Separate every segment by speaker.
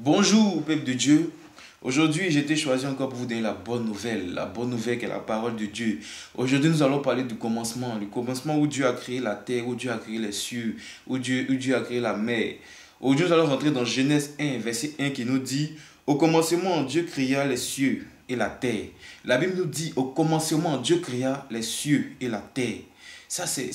Speaker 1: Bonjour, peuple de Dieu. Aujourd'hui, j'ai été choisi encore pour vous donner la bonne nouvelle qui est la parole de Dieu. Aujourd'hui, nous allons parler du commencement. Le commencement où Dieu a créé la terre, où Dieu a créé les cieux, où Dieu a créé la mer. Aujourd'hui, nous allons rentrer dans Genèse 1, verset 1 qui nous dit: au commencement, Dieu créa les cieux et la terre. La Bible nous dit: au commencement, Dieu créa les cieux et la terre. Ça, c'est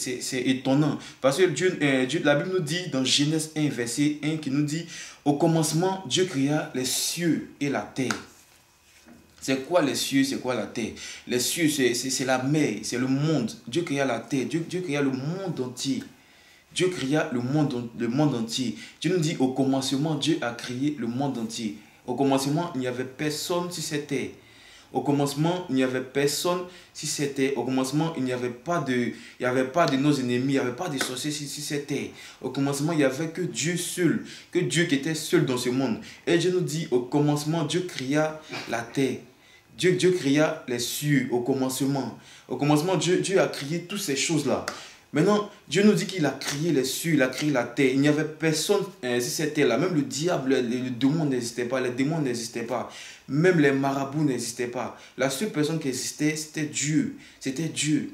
Speaker 1: étonnant. Parce que la Bible nous dit dans Genèse 1, verset 1, qui nous dit: au commencement, Dieu créa les cieux et la terre. C'est quoi les cieux, c'est quoi la terre? Les cieux, c'est la mer, c'est le monde. Dieu créa la terre, Dieu créa le monde entier. Dieu créa le monde entier. Dieu nous dit: au commencement, Dieu a créé le monde entier. Au commencement, il n'y avait personne sur cette terre. Au commencement, il n'y avait personne si c'était. Au commencement, il n'y avait pas de nos ennemis, il n'y avait pas de sorciers si c'était. Au commencement, il n'y avait que Dieu seul, que Dieu qui était seul dans ce monde. Et Dieu nous dit: au commencement, Dieu créa la terre. Dieu créa les cieux au commencement. Au commencement, Dieu a créé toutes ces choses-là. Maintenant, Dieu nous dit qu'il a créé les cieux, il a créé la terre. Il n'y avait personne sur cette terre-là. Même le diable, les démons n'existaient pas. Les démons n'existaient pas. Même les marabouts n'existaient pas. La seule personne qui existait, c'était Dieu. C'était Dieu.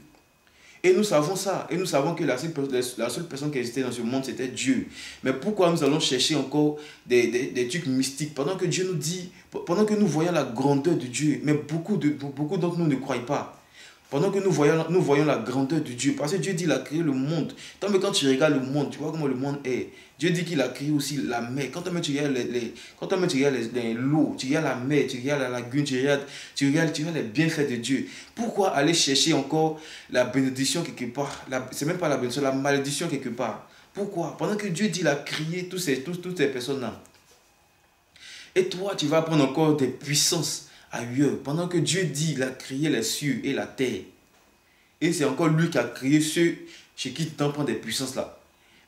Speaker 1: Et nous savons ça. Et nous savons que la seule personne qui existait dans ce monde, c'était Dieu. Mais pourquoi nous allons chercher encore des trucs mystiques pendant que Dieu nous dit, pendant que nous voyons la grandeur de Dieu, mais beaucoup d'entre nous ne croient pas. Pendant que nous voyons la grandeur de Dieu. Parce que Dieu dit qu'il a créé le monde. Tant que quand tu regardes le monde, tu vois comment le monde est. Dieu dit qu'il a créé aussi la mer. Quand tu regardes l'eau, tu regardes la mer, tu regardes la lagune, tu regardes les bienfaits de Dieu. Pourquoi aller chercher encore la bénédiction quelque part? C'est même pas la bénédiction, la malédiction quelque part. Pourquoi? Pendant que Dieu dit qu'il a créé toutes ces personnes-là. Et toi, tu vas prendre encore des puissances ailleurs. Pendant que Dieu dit qu'il a créé les cieux et la terre. Et c'est encore lui qui a créé ceux chez qui tu t'en prends des puissances là.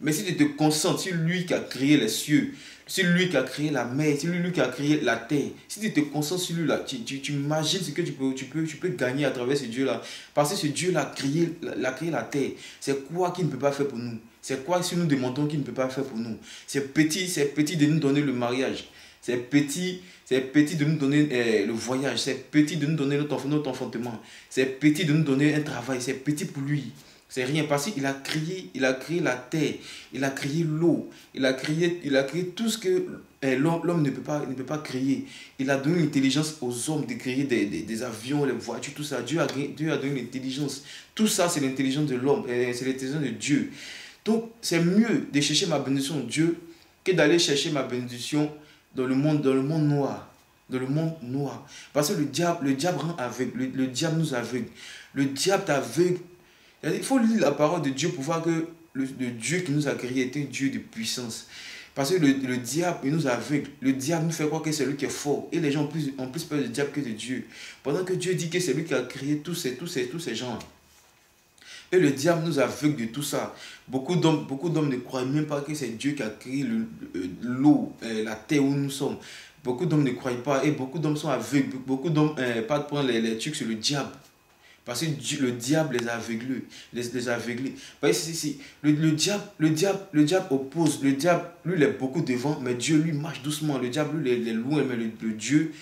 Speaker 1: Mais si tu te concentres sur lui qui a créé les cieux, c'est lui qui a créé la mer, c'est lui qui a créé la terre. Si tu te concentres sur lui là, tu imagines ce que tu peux gagner à travers ce Dieu là. Parce que ce Dieu là a créé la terre. C'est quoi qu'il ne peut pas faire pour nous? C'est quoi si nous demandons qu'il ne peut pas faire pour nous? C'est petit de nous donner le mariage. C'est petit de nous donner le voyage. C'est petit de nous donner notre enfantement. C'est petit de nous donner un travail. C'est petit pour lui. C'est rien. Parce qu'il a créé la terre. Il a créé l'eau. Il a créé tout ce que l'homme ne peut pas créer. Il a donné l'intelligence aux hommes de créer des avions, les voitures, tout ça. Dieu a donné l'intelligence. Tout ça, c'est l'intelligence de l'homme. C'est l'intelligence de Dieu. Donc, c'est mieux de chercher ma bénédiction de Dieu que d'aller chercher ma bénédiction dans le monde noir. Dans le monde noir. Parce que le diable rend aveugle. Le diable nous aveugle. Le diable t'aveugle. Il faut lire la parole de Dieu pour voir que le Dieu qui nous a créé est un Dieu de puissance. Parce que le diable, il nous aveugle. Le diable nous fait croire que c'est lui qui est fort. Et les gens ont plus peur du diable que de Dieu. Pendant que Dieu dit que c'est lui qui a créé tous ces gens. Et le diable nous aveugle de tout ça. Beaucoup d'hommes ne croient même pas que c'est Dieu qui a créé l'eau, la terre où nous sommes. Beaucoup d'hommes ne croient pas et beaucoup d'hommes sont aveugles. Beaucoup d'hommes partent prendre les trucs sur le diable. Parce que le diable les a aveuglés. Les a aveuglés. Parce que le diable oppose. Le diable, lui, il est beaucoup devant, mais Dieu, lui, marche doucement. Le diable, lui, il est loin, mais le Dieu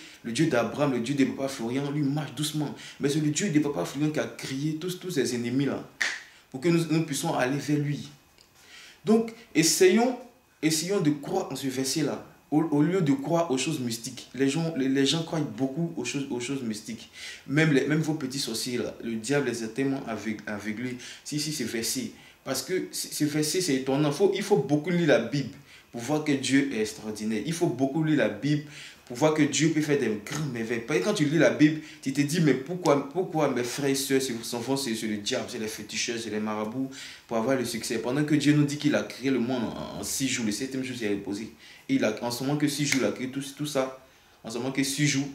Speaker 1: d'Abraham, le Dieu de Papa Florian, lui, marche doucement. Mais c'est le Dieu de Papa Florian qui a créé tous ces ennemis-là. Pour que nous puissions aller vers lui. Donc, essayons de croire en ce verset-là. Au lieu de croire aux choses mystiques. Les gens croient beaucoup aux choses mystiques. Même vos petits sorciers, là, le diable les a tellement aveuglés. Si, c'est verset. Parce que ce verset, c'est étonnant. Il faut beaucoup lire la Bible pour voir que Dieu est extraordinaire. Il faut beaucoup lire la Bible pour voir que Dieu peut faire des grands merveilles. Parce que quand tu lis la Bible, tu te dis, mais pourquoi mes frères et soeurs s'enfoncent sur le diable, c'est les féticheurs, c'est les marabouts, pour avoir le succès. Pendant que Dieu nous dit qu'il a créé le monde en 6 jours, le 7e jour, il a reposé. Et en ce moment que 6 jours, il a créé tout ça. En ce moment que 6 jours,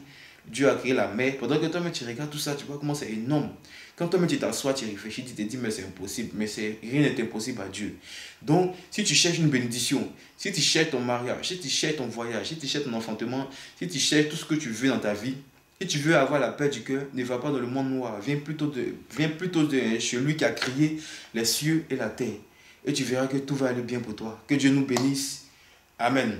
Speaker 1: Dieu a créé la mer. Pendant que toi-même tu regardes tout ça, tu vois comment c'est énorme. Quand toi-même tu t'assois, tu réfléchis, tu te dis, mais c'est impossible. Mais rien n'est impossible à Dieu. Donc, si tu cherches une bénédiction, si tu cherches ton mariage, si tu cherches ton voyage, si tu cherches ton enfantement, si tu cherches tout ce que tu veux dans ta vie, si tu veux avoir la paix du cœur, ne va pas dans le monde noir. Viens plutôt de chez lui qui a créé les cieux et la terre. Et tu verras que tout va aller bien pour toi. Que Dieu nous bénisse. Amen.